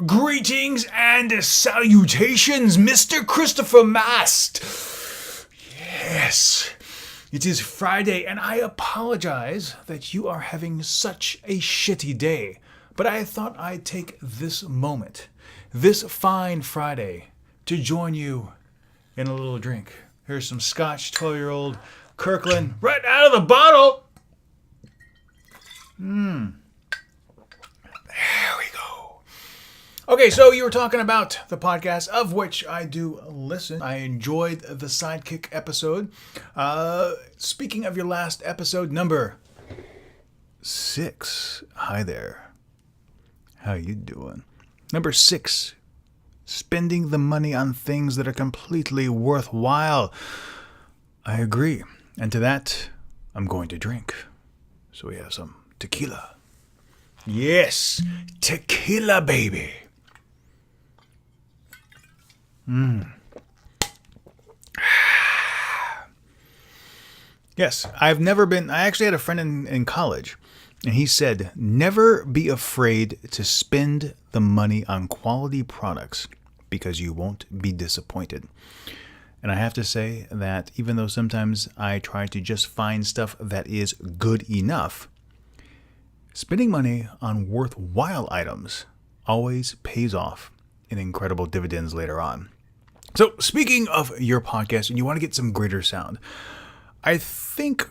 Greetings and salutations, Mr. Christopher Mast. Yes, it is Friday, and I apologize that you are having such a shitty day. But I thought I'd take this moment, this fine Friday, to join you in a little drink. Here's some Scotch, 12-year-old Kirkland, right out of the bottle. There we go. Okay, so you were talking about the podcast, of which I do listen. I enjoyed the Sidekick episode. Speaking of your last episode, number 6. Hi there. How you doing? Number 6. Spending the money on things that are completely worthwhile. I agree. And to that, I'm going to drink. So we have some tequila. Yes, tequila, baby. Yes, I actually had a friend in college, and he said, never be afraid to spend the money on quality products because you won't be disappointed. And I have to say that even though sometimes I try to just find stuff that is good enough, spending money on worthwhile items always pays off in incredible dividends later on. So speaking of your podcast and you want to get some greater sound, I think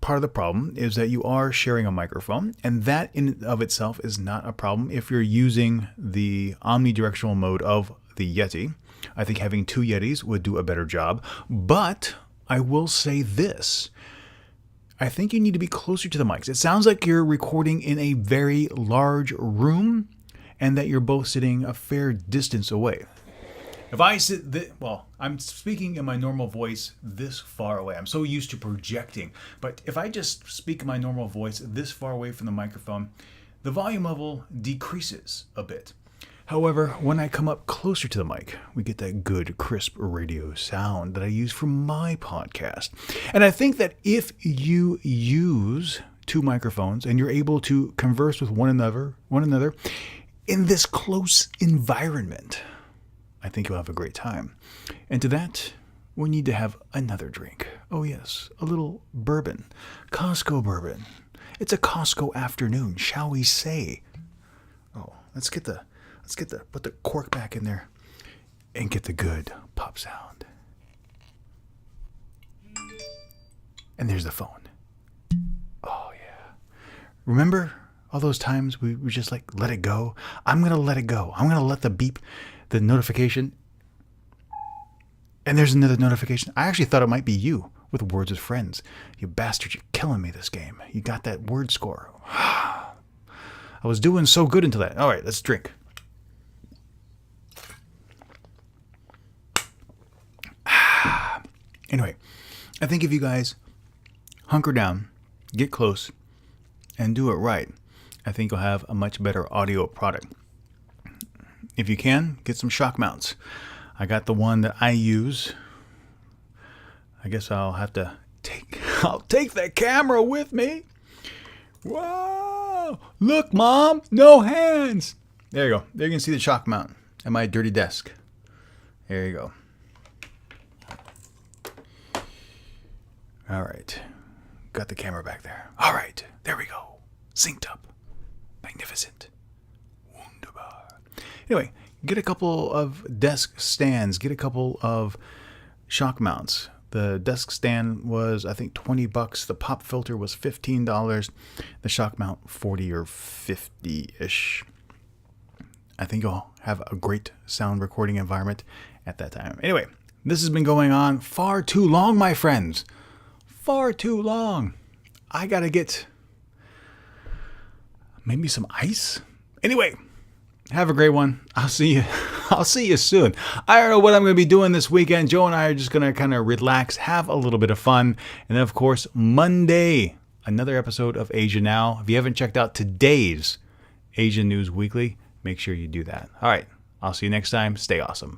part of the problem is that you are sharing a microphone, and that in and of itself is not a problem if you're using the omnidirectional mode of the Yeti. I think having 2 Yetis would do a better job, but I will say this. I think you need to be closer to the mics. It sounds like you're recording in a very large room and that you're both sitting a fair distance away. If I sit, I'm speaking in my normal voice this far away. I'm so used to projecting. But if I just speak in my normal voice this far away from the microphone, the volume level decreases a bit. However, when I come up closer to the mic, we get that good, crisp radio sound that I use for my podcast. And I think that if you use 2 microphones and you're able to converse with one another in this close environment, I think you'll have a great time. And to that, we need to have another drink. Oh yes, a little bourbon. Costco bourbon. It's a Costco afternoon, shall we say. Oh, put the cork back in there and get the good pop sound. And there's the phone. Oh yeah. Remember all those times we just let it go? I'm going to let it go. I'm going to let the beep, the notification. And there's another notification. I actually thought it might be you with Words with Friends. You bastard, you're killing me this game. You got that word score. I was doing so good until that. All right, let's drink. Anyway, I think if you guys hunker down, get close, and do it right, I think you'll have a much better audio product. If you can, get some shock mounts. I got the one that I use. I guess I'll take that camera with me. Whoa! Look, Mom, no hands. There you go. There you can see the shock mount at my dirty desk. There you go. All right. Got the camera back there. All right. There we go. Synced up. Magnificent. Wunderbar. Anyway, get a couple of desk stands. Get a couple of shock mounts. The desk stand was, I think, $20. The pop filter was $15. The shock mount, $40 or $50-ish. I think you'll have a great sound recording environment at that time. Anyway, this has been going on far too long, my friends. Far too long. I gotta get maybe some ice. Anyway, have a great one. I'll see you soon. I don't know what I'm going to be doing this weekend. Joe and I are just going to kind of relax, have a little bit of fun. And then, of course, Monday, another episode of Asia Now. If you haven't checked out today's Asian News Weekly, make sure you do that. All right. I'll see you next time. Stay awesome.